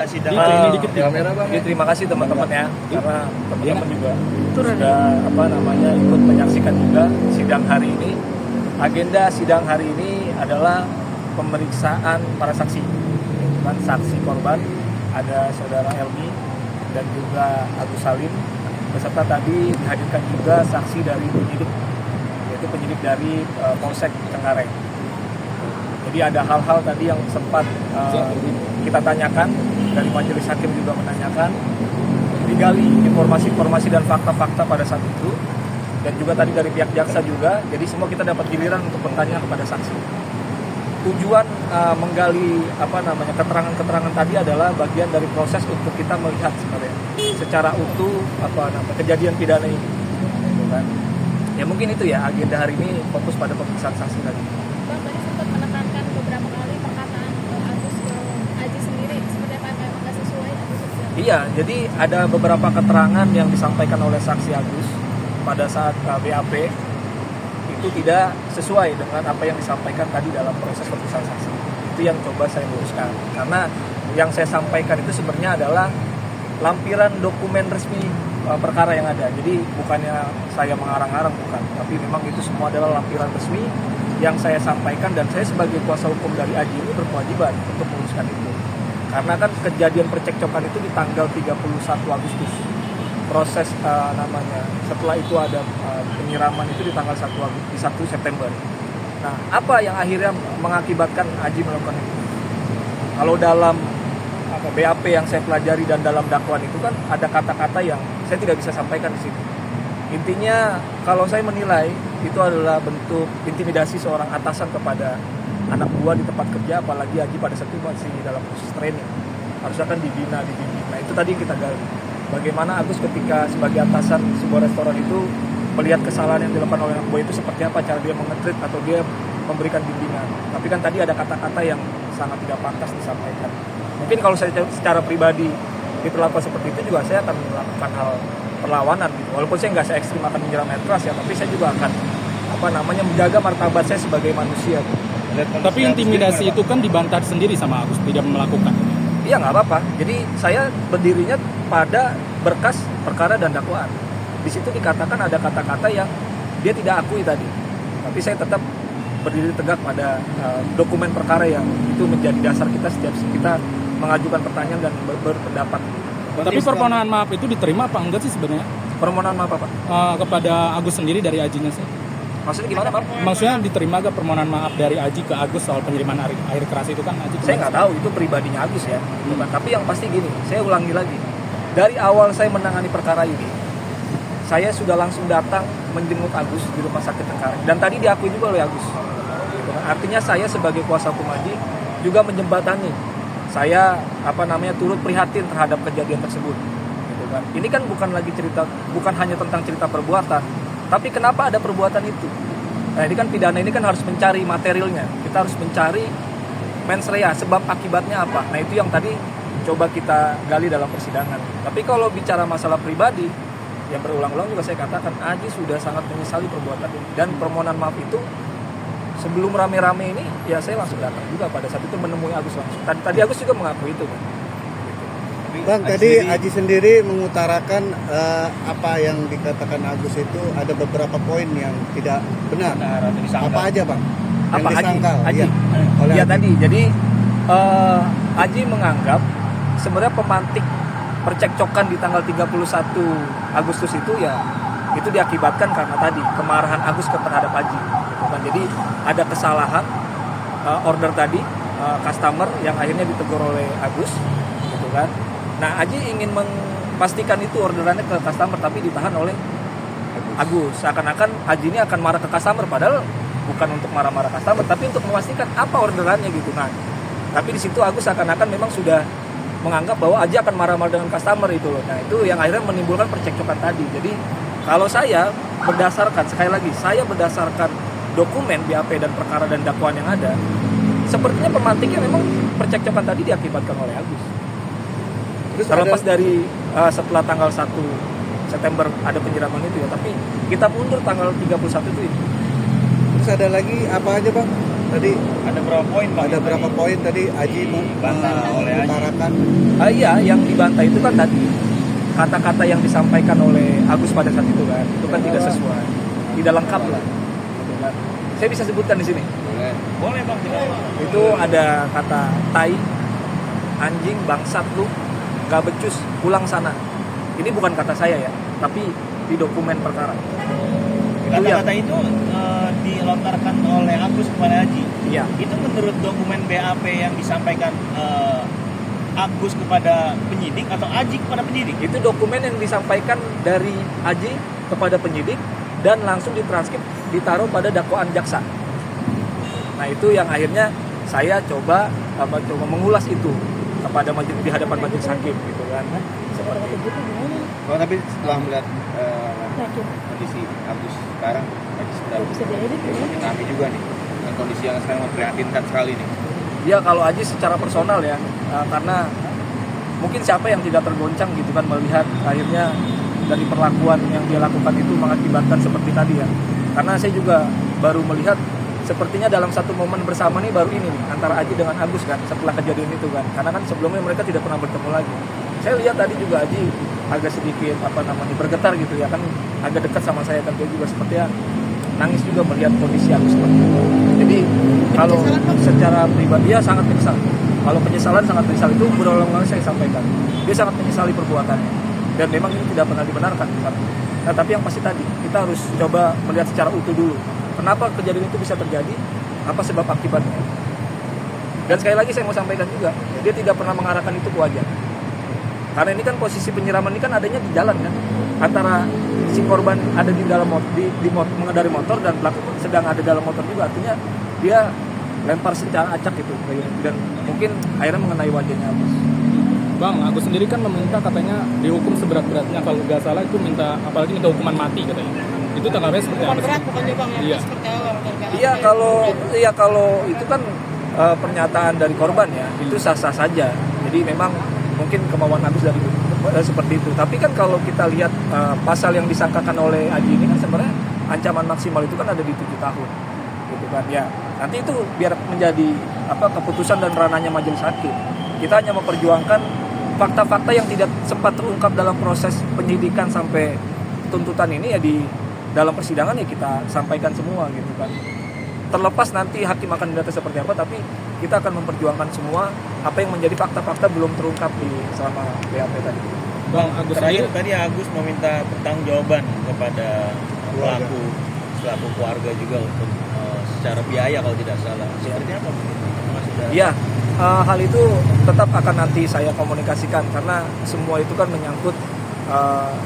Sidang terima kasih teman-teman ya, karena teman-teman juga sudah ikut menyaksikan juga sidang hari ini. Agenda sidang hari ini adalah pemeriksaan para saksi, bukan saksi korban, ada saudara Elmi dan juga Agus Salim, beserta tadi dihadirkan juga saksi dari penyidik, yaitu penyidik dari Polsek Cengkareng. Jadi ada hal-hal tadi yang sempat kita tanyakan, dari majelis hakim juga menanyakan, digali informasi-informasi dan fakta-fakta pada saat itu, dan juga tadi dari pihak jaksa juga. Jadi semua kita dapat giliran untuk bertanya kepada saksi. Tujuan menggali keterangan-keterangan tadi adalah bagian dari proses untuk kita melihat sebenarnya secara utuh kejadian pidana ini. Ya mungkin itu ya agenda hari ini, fokus pada pemeriksaan saksi tadi. Bang, tadi sempat menekankan beberapa kali perkataan Agus ke Aji sendiri, seperti apa yang nggak sesuai? Iya, jadi ada beberapa keterangan yang disampaikan oleh saksi Agus pada saat BAP itu tidak sesuai dengan apa yang disampaikan tadi dalam proses pemeriksaan saksi. Itu yang coba saya luruskan, karena yang saya sampaikan itu sebenarnya adalah lampiran dokumen resmi perkara yang ada. Jadi bukannya saya mengarang-arang, bukan, tapi memang itu semua adalah lampiran resmi yang saya sampaikan, dan saya sebagai kuasa hukum dari Aji ini berkewajiban untuk meluruskan itu. Karena kan kejadian percekcokan itu di tanggal 31 Agustus. Proses setelah itu ada penyiraman itu di tanggal 1 September. Nah, apa yang akhirnya mengakibatkan Aji melakukan itu? Kalau dalam BAP yang saya pelajari dan dalam dakwaan itu kan ada kata-kata yang saya tidak bisa sampaikan di sini. Intinya kalau saya menilai itu adalah bentuk intimidasi seorang atasan kepada anak buah di tempat kerja, apalagi Aji pada saat itu masih dalam proses training, harusnya kan dibina, dibimbing. Nah itu tadi yang kita gali, bagaimana Agus ketika sebagai atasan sebuah restoran itu melihat kesalahan yang dilakukan oleh anak buah itu seperti apa cara dia mengetrit atau dia memberikan bimbingan. Tapi kan tadi ada kata-kata yang sangat tidak pantas disampaikan. Mungkin kalau saya secara pribadi diperlakukan seperti itu juga saya akan melakukan hal perlawanan gitu. Walaupun saya nggak se-ekstrim akan menyiram air keras ya, tapi saya juga akan menjaga martabat saya sebagai manusia gitu. Tapi intimidasi itu kan dibantah sendiri sama Agus, tidak melakukan. Iya, nggak apa-apa. Jadi saya berdirinya pada berkas perkara dan dakwaan. Di situ dikatakan ada kata-kata yang dia tidak akui tadi, tapi saya tetap berdiri tegak pada dokumen perkara yang itu menjadi dasar kita setiap kita mengajukan pertanyaan dan berpendapat. Tapi permohonan maaf itu diterima apa enggak sih sebenarnya? Permohonan maaf apa? Kepada Agus sendiri dari Ajinya sih. Maksudnya gimana, Pak? Maksudnya diterima gak permohonan maaf dari Aji ke Agus soal pengiriman air keras itu kan Aji? Saya nggak tahu, itu pribadinya Agus ya. Tapi yang pasti gini, saya ulangi lagi. Dari awal saya menangani perkara ini, saya sudah langsung datang menjenguk Agus di rumah sakit Cengkareng. Dan tadi diakui juga oleh Agus. Artinya saya sebagai kuasa hukum Aji juga menjembatani. Saya turut prihatin terhadap kejadian tersebut. Gitu kan. Ini kan bukan hanya tentang cerita perbuatan, tapi kenapa ada perbuatan itu. Nah, ini kan pidana ini kan harus mencari materialnya. Kita harus mencari mens rea, sebab akibatnya apa. Nah, itu yang tadi coba kita gali dalam persidangan. Tapi kalau bicara masalah pribadi, yang berulang-ulang juga saya katakan Aji sudah sangat menyesali perbuatan ini, dan permohonan maaf itu sebelum rame-rame ini ya saya langsung datang juga pada saat itu menemui Agus langsung. Tadi Agus juga mengakui itu kan. Bang, tadi Aji sendiri mengutarakan apa yang dikatakan Agus itu ada beberapa poin yang tidak benar. Apa aja, Bang? Yang disangkal. Aji. Ya tadi. Jadi Aji menganggap sebenarnya pemantik percekcokan di tanggal 31 Agustus itu ya itu diakibatkan karena tadi kemarahan Agus terhadap Aji. Jadi ada kesalahan order tadi customer yang akhirnya ditegur oleh Agus, gitu kan. Nah, Aji ingin memastikan itu orderannya ke customer, tapi ditahan oleh Agus. Seakan-akan Aji ini akan marah ke customer, padahal bukan untuk marah-marah customer, tapi untuk memastikan apa orderannya gitu kan. Tapi di situ Agus seakan-akan memang sudah menganggap bahwa Aji akan marah-marah dengan customer itu loh. Nah, itu yang akhirnya menimbulkan percekcokan tadi. Jadi kalau saya berdasarkan dokumen BAP dan perkara dan dakwaan yang ada, sepertinya pemantiknya memang percekcokan tadi diakibatkan oleh Agus. Terlepas dari setelah tanggal 1 September ada penyiraman itu ya, tapi kita mundur tanggal 31 itu. Terus ada lagi apa aja, Bang? tadi Ada berapa poin Bang? ada berapa poin tadi Aji Dibantah oleh Aji. mengutarakan Iya, yang dibantah itu kan tadi kata-kata yang disampaikan oleh Agus pada saat itu kan tidak sesuai, tidak lengkap lah. Gitu kan. Saya bisa sebutkan di sini. Boleh Bang, tidak apa. Itu ada kata tai, anjing, bangsat lu, gak becus, pulang sana. Ini bukan kata saya ya, tapi di dokumen perkara. Kata-kata itu dilontarkan oleh Agus kepada Aji. Iya. Itu menurut dokumen BAP yang disampaikan Agus kepada penyidik atau Aji kepada penyidik? Itu dokumen yang disampaikan dari Aji kepada penyidik dan langsung ditranskrip ditaruh pada dakwaan jaksa. Nah itu yang akhirnya saya coba mengulas itu kepada majelis di hadapan majelis hakim gitu kan. Seperti itu. Oh, tapi setelah melihat kondisi Agus sekarang, makin kami juga nih dengan kondisi yang sekarang memprihatinkan sekali nih. Ya kalau Aji secara personal ya, karena mungkin siapa yang tidak tergoncang gitu kan melihat akhirnya dari perlakuan yang dia lakukan itu mengakibatkan seperti tadi ya. Karena saya juga baru melihat sepertinya dalam satu momen bersama nih baru ini nih, antara Aji dengan Agus kan setelah kejadian itu kan. Karena kan sebelumnya mereka tidak pernah bertemu lagi. Saya lihat tadi juga Aji agak sedikit bergetar gitu ya kan, agak dekat sama saya kan, dia juga sepertinya nangis juga melihat kondisi Agus seperti itu. Jadi kalau secara pribadi ya sangat menyesal. Kalau penyesalan sangat menyesal, itu berulang-ulang saya sampaikan. Dia sangat menyesali perbuatannya dan memang ini tidak pernah dibenarkan kan. Nah, tapi yang pasti tadi kita harus coba melihat secara utuh dulu. Kenapa kejadian itu bisa terjadi? Apa sebab akibatnya? Dan sekali lagi saya mau sampaikan juga, dia tidak pernah mengarahkan itu ke wajah. Karena ini kan posisi penyiraman ini kan adanya di jalan kan, antara si korban ada di dalam mengendarai motor dan pelaku sedang ada dalam motor juga, artinya dia lempar secara acak gitu dan mungkin akhirnya mengenai wajahnya Agus. Bang, Agus sendiri kan meminta katanya dihukum seberat-beratnya, kalau nggak salah itu apalagi minta hukuman mati katanya. Itu tanggapannya seperti apa? Berat bukannya Bang ya? Iya. Seperti awal Iya kalau itu kan pernyataan dari korban ya, itu sah-sah saja. Jadi memang mungkin kemauan Agus dari seperti itu. Tapi kan kalau kita lihat pasal yang disangkakan oleh Aji ini kan sebenarnya ancaman maksimal itu kan ada di 7 tahun. Gitu kan. Ya, nanti itu biar menjadi keputusan dan ranahnya majelis hakim. Kita hanya memperjuangkan fakta-fakta yang tidak sempat terungkap dalam proses penyidikan sampai tuntutan ini ya di dalam persidangan ya kita sampaikan semua gitu kan. Terlepas nanti hakim akan mendata seperti apa, tapi kita akan memperjuangkan semua apa yang menjadi fakta-fakta belum terungkap di selama BAP tadi. Bang, Agus Terakhir sendiri tadi Agus meminta pertanggungjawaban kepada pelaku selaku keluarga juga untuk secara biaya kalau tidak salah. Seperti apa? Iya, hal itu tetap akan nanti saya komunikasikan karena semua itu kan menyangkut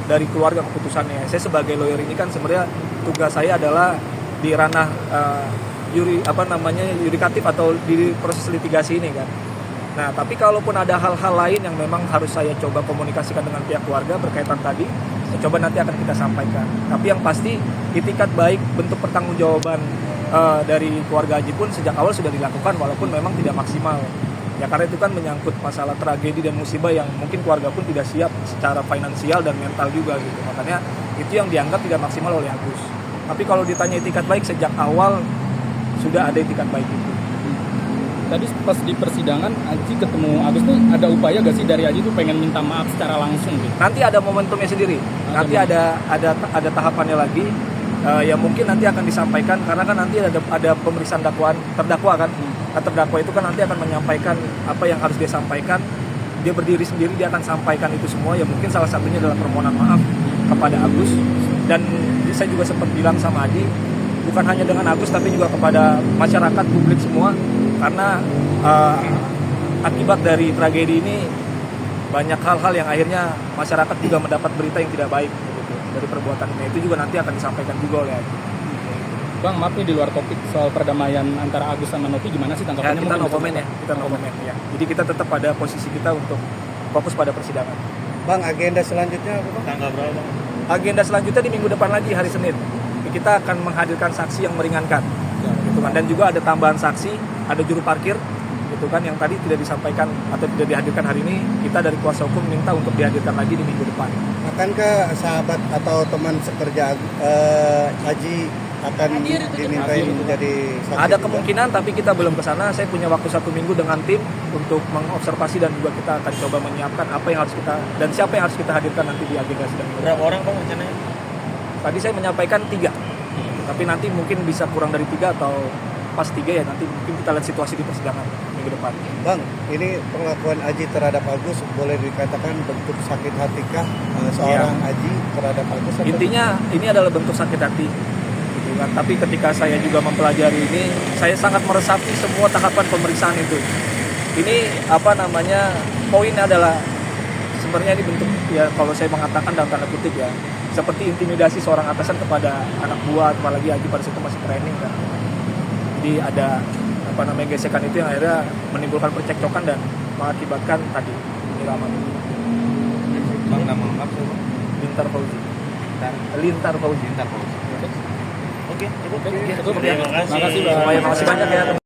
dari keluarga keputusannya. Saya sebagai lawyer ini kan sebenarnya tugas saya adalah di ranah yudikatif atau di proses litigasi ini kan. Nah, tapi kalaupun ada hal-hal lain yang memang harus saya coba komunikasikan dengan pihak keluarga berkaitan tadi, saya coba nanti akan kita sampaikan. Tapi yang pasti itikat baik bentuk pertanggungjawaban dari keluarga Aji pun sejak awal sudah dilakukan walaupun memang tidak maksimal. Ya karena itu kan menyangkut masalah tragedi dan musibah yang mungkin keluarga pun tidak siap secara finansial dan mental juga gitu. Makanya itu yang dianggap tidak maksimal oleh Agus. Tapi kalau ditanya itikat baik sejak awal sudah ada itikat baik itu. tadi pas di persidangan Aji ketemu Agus tuh ada upaya gak sih dari Aji tuh pengen minta maaf secara langsung gitu? Nanti ada momentumnya sendiri. Nanti ada tahapannya lagi. Ya mungkin nanti akan disampaikan karena kan nanti ada pemeriksaan terdakwa kan. Terdakwa itu kan nanti akan menyampaikan apa yang harus dia sampaikan. Dia berdiri sendiri, dia akan sampaikan itu semua. Ya mungkin salah satunya adalah permohonan maaf kepada Agus. Dan saya juga sempat bilang sama Aji, bukan hanya dengan Agus tapi juga kepada masyarakat, publik semua, karena akibat dari tragedi ini banyak hal-hal yang akhirnya masyarakat juga mendapat berita yang tidak baik gitu, dari perbuatan ini. Itu juga nanti akan disampaikan juga oleh Aji. Bang, maaf nih di luar topik soal perdamaian antara Agus sama Novi, gimana sih tanggapannya? Ya, kita no comment ya, kita no comment ya. Jadi kita tetap pada posisi kita untuk fokus pada persidangan. Bang, agenda selanjutnya apa Bang? Tanggal berapa Bang? Agenda selanjutnya di minggu depan lagi, hari Senin. Kita akan menghadirkan saksi yang meringankan. Gitu kan. Dan juga ada tambahan saksi, ada juru parkir gitu gitu kan, yang tadi tidak disampaikan atau tidak dihadirkan hari ini, kita dari kuasa hukum minta untuk dihadirkan lagi di minggu depan. Akankah sahabat atau teman sekerja Aji akan dimintai menjadi saksi? Ada juga? kemungkinan, tapi kita belum ke sana. Saya punya waktu 1 minggu dengan tim untuk mengobservasi dan juga kita akan coba menyiapkan apa yang harus kita dan siapa yang harus kita hadirkan nanti di agenda sidang. Berapa orang Bang rencananya? Tadi saya menyampaikan 3, tapi nanti mungkin bisa kurang dari 3 atau pas 3 ya, nanti mungkin kita lihat situasi di persidangan minggu depan. Bang, ini perlakuan Aji terhadap Agus boleh dikatakan bentuk sakit hatikah seorang Aji terhadap Agus? atau- Intinya ini adalah bentuk sakit hati, gitu kan. Tapi ketika saya juga mempelajari ini, saya sangat meresapi semua tahapan pemeriksaan itu. Ini apa namanya, poinnya adalah sebenarnya ini bentuk ya, kalau saya mengatakan dalam tanda kutip ya, seperti intimidasi seorang atasan kepada anak buah, apalagi Aji pada situ masih training kan. Jadi ada apa namanya gesekan itu yang akhirnya menimbulkan percekcokan dan mengakibatkan tadi penyiraman. Bang, nama lengkap siapa? Lintar Fauzi. Lintar Fauzi. Oke, cukup. Cukup. Terima kasih. Makasih, Bang. Makasih banyak ya.